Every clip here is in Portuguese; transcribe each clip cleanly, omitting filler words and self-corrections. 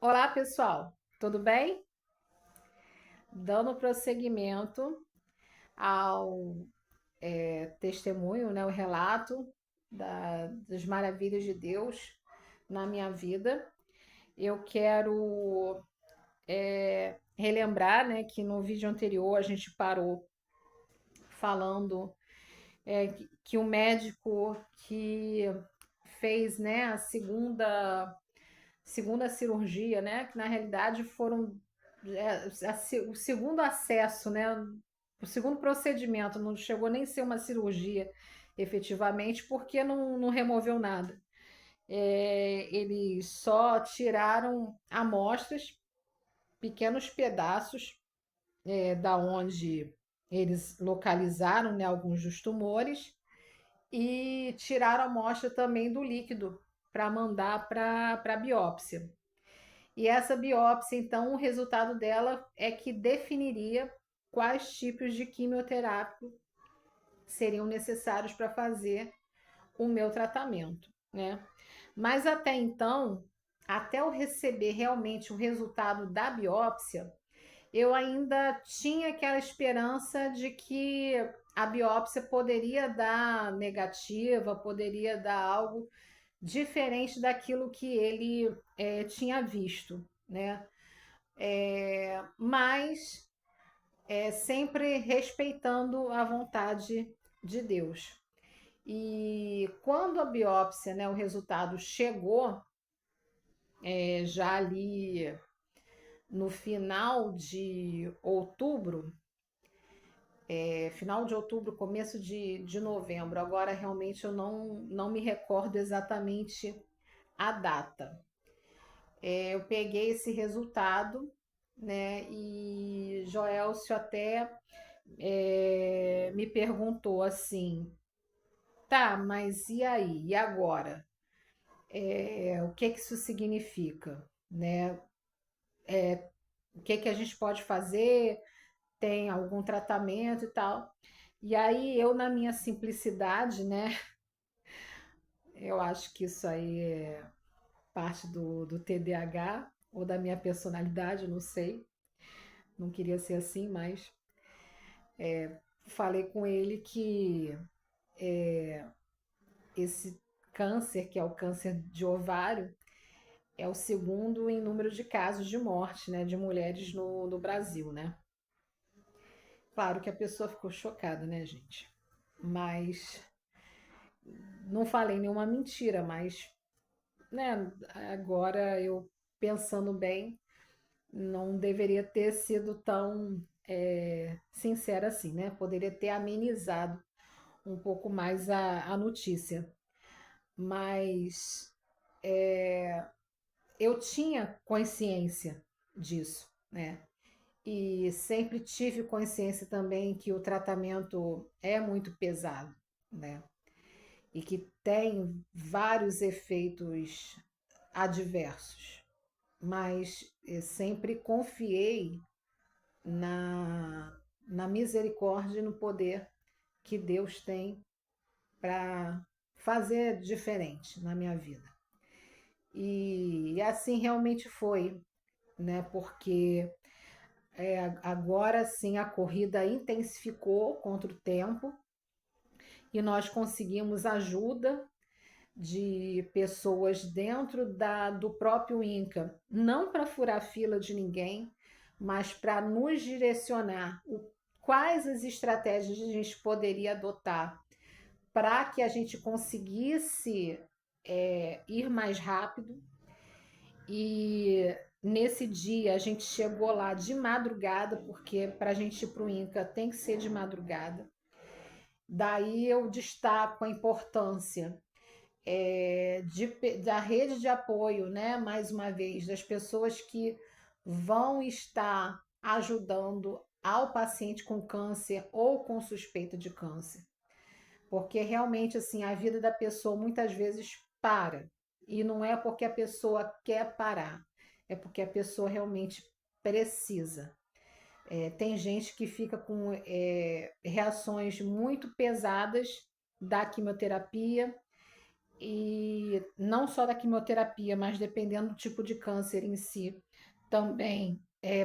Olá, pessoal, tudo bem? Dando prosseguimento ao testemunho, né, o relato das maravilhas de Deus na minha vida, eu quero relembrar, né, que no vídeo anterior a gente parou falando que o médico que fez, né, a segunda cirurgia, né, que na realidade foram o segundo acesso, né? O segundo procedimento, não chegou nem a ser uma cirurgia efetivamente, porque não removeu nada. Eles só tiraram amostras, pequenos pedaços, da onde eles localizaram, né, alguns dos tumores e tiraram a amostra também do líquido para mandar para biópsia. E essa biópsia, então, o resultado dela é que definiria quais tipos de quimioterápico seriam necessários para fazer o meu tratamento, né? Mas até então, até eu receber realmente o resultado da biópsia, eu ainda tinha aquela esperança de que a biópsia poderia dar negativa, poderia dar algo diferente daquilo que ele tinha visto, né? Mas sempre respeitando a vontade de Deus. E quando a biópsia, né, o resultado chegou, já ali no final de outubro, final de outubro, começo de novembro, agora realmente eu não me recordo exatamente a data. Eu peguei esse resultado, né, e Joelcio até me perguntou assim, tá, mas e aí? E agora? O que que isso significa? Né? O que que a gente pode fazer? Tem algum tratamento e tal? E aí eu, na minha simplicidade, né? Eu acho que isso aí é parte do TDAH ou da minha personalidade, eu não sei. Não queria ser assim, mas falei com ele que esse câncer, que é o câncer de ovário, é o segundo em número de casos de morte, né, de mulheres no Brasil, né? Claro que a pessoa ficou chocada, né, gente? Mas não falei nenhuma mentira, mas, né, agora eu pensando bem, não deveria ter sido tão sincera assim, né? Poderia ter amenizado um pouco mais a notícia. Mas eu tinha consciência disso, né? E sempre tive consciência também que o tratamento é muito pesado, né? E que tem vários efeitos adversos. Mas sempre confiei na misericórdia e no poder que Deus tem para fazer diferente na minha vida. E assim realmente foi, né? Porque agora sim a corrida intensificou contra o tempo e nós conseguimos ajuda de pessoas dentro do próprio INCA, não para furar fila de ninguém, mas para nos direcionar quais as estratégias a gente poderia adotar para que a gente conseguisse ir mais rápido. E nesse dia a gente chegou lá de madrugada, porque para a gente ir para o INCA tem que ser de madrugada. Daí eu destaco a importância da rede de apoio, né? Mais uma vez, das pessoas que vão estar ajudando ao paciente com câncer ou com suspeita de câncer. Porque realmente, assim, a vida da pessoa muitas vezes para. E não é porque a pessoa quer parar, é porque a pessoa realmente precisa. Tem gente que fica com reações muito pesadas da quimioterapia e não só da quimioterapia, mas dependendo do tipo de câncer em si, também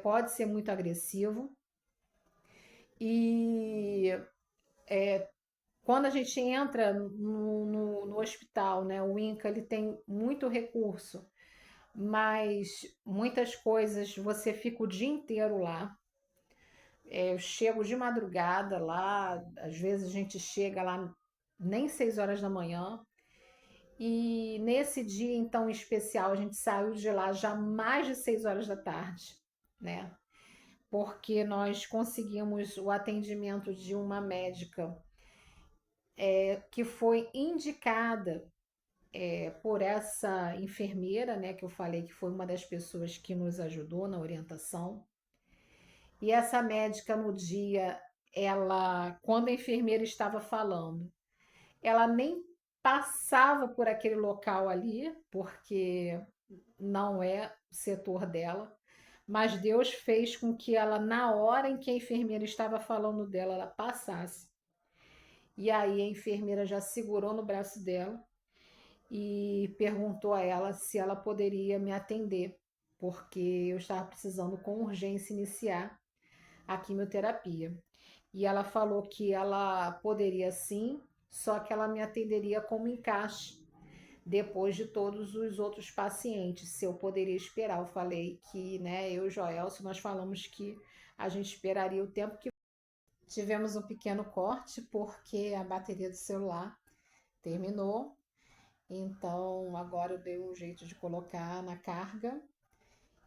pode ser muito agressivo. E quando a gente entra no hospital, né, o INCA ele tem muito recurso, mas muitas coisas você fica o dia inteiro lá. Eu chego de madrugada lá, às vezes a gente chega lá nem 6 horas da manhã. E nesse dia, então, especial, a gente saiu de lá já mais de 6 horas da tarde, né? Porque nós conseguimos o atendimento de uma médica que foi indicada por essa enfermeira, né? Que eu falei que foi uma das pessoas que nos ajudou na orientação. E essa médica, no dia, ela, quando a enfermeira estava falando, ela nem passava por aquele local ali, porque não é o setor dela, mas Deus fez com que ela, na hora em que a enfermeira estava falando dela, ela passasse. E aí a enfermeira já segurou no braço dela e perguntou a ela se ela poderia me atender, porque eu estava precisando com urgência iniciar a quimioterapia. E ela falou que ela poderia sim, só que ela me atenderia como encaixe depois de todos os outros pacientes, se eu poderia esperar. Eu falei que, né, eu e o Joelson, nós falamos que a gente esperaria o tempo que tivemos um pequeno corte, porque a bateria do celular terminou. Então, agora eu dei um jeito de colocar na carga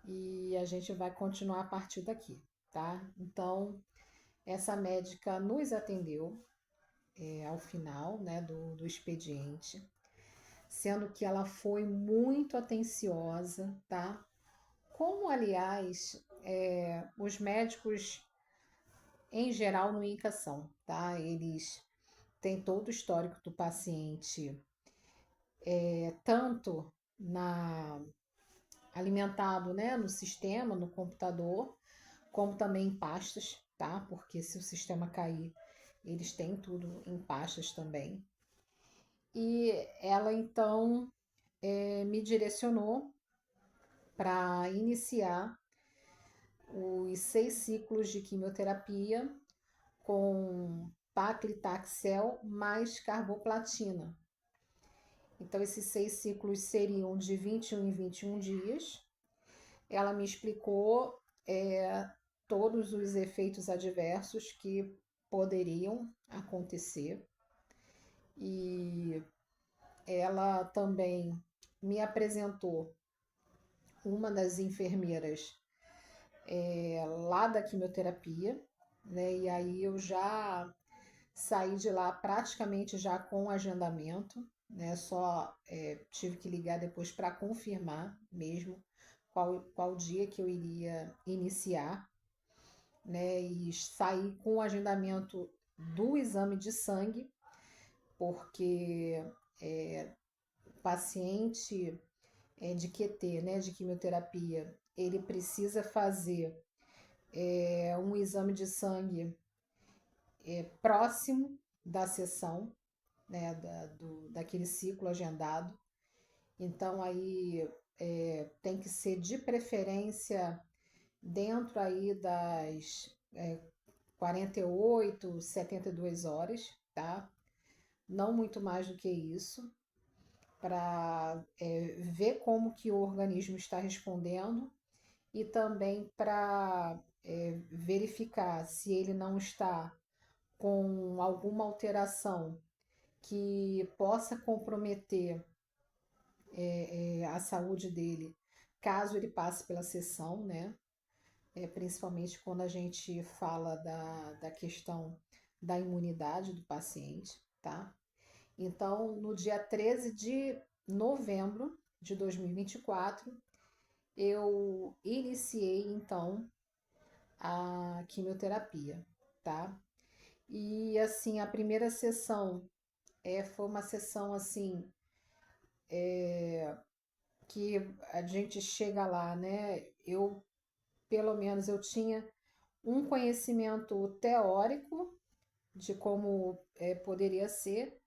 e a gente vai continuar a partir daqui, tá? Então, essa médica nos atendeu ao final, né, do expediente, sendo que ela foi muito atenciosa, tá? Como, aliás, os médicos em geral no INCA são, tá? Eles têm todo o histórico do paciente, tanto na alimentado, né, no sistema, no computador, como também em pastas, tá? Porque se o sistema cair, eles têm tudo em pastas também. E ela então me direcionou para iniciar os 6 ciclos de quimioterapia com paclitaxel mais carboplatina. Então, esses 6 ciclos seriam de 21 em 21 dias. Ela me explicou todos os efeitos adversos que poderiam acontecer e ela também me apresentou uma das enfermeiras lá da quimioterapia, né? E aí eu já saí de lá praticamente já com agendamento, né? Só tive que ligar depois para confirmar mesmo qual dia que eu iria iniciar, né? E saí com o agendamento do exame de sangue, porque o paciente de QT, né, de quimioterapia, ele precisa fazer um exame de sangue próximo da sessão, né, daquele ciclo agendado. Então aí tem que ser de preferência dentro aí das 48, 72 horas, tá? Não muito mais do que isso, para ver como que o organismo está respondendo e também para verificar se ele não está com alguma alteração que possa comprometer a saúde dele, caso ele passe pela sessão, né? Principalmente quando a gente fala da questão da imunidade do paciente, tá? Então, no dia 13 de novembro de 2024, eu iniciei então a quimioterapia, tá? E assim, a primeira sessão foi uma sessão assim que a gente chega lá, né? Eu, pelo menos, eu tinha um conhecimento teórico de como poderia ser,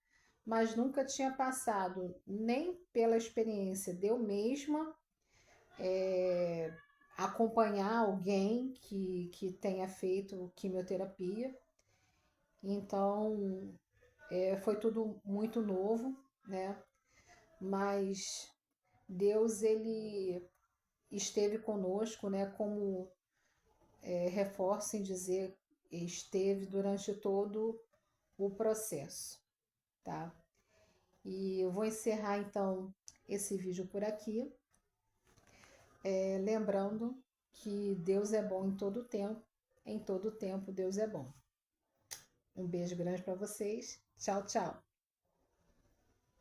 mas nunca tinha passado nem pela experiência de eu mesma acompanhar alguém que tenha feito quimioterapia. Então, foi tudo muito novo, né? Mas Deus, ele esteve conosco, né? Como reforço em dizer, esteve durante todo o processo, tá? E eu vou encerrar então esse vídeo por aqui, lembrando que Deus é bom em todo tempo Deus é bom. Um beijo grande para vocês. Tchau, tchau.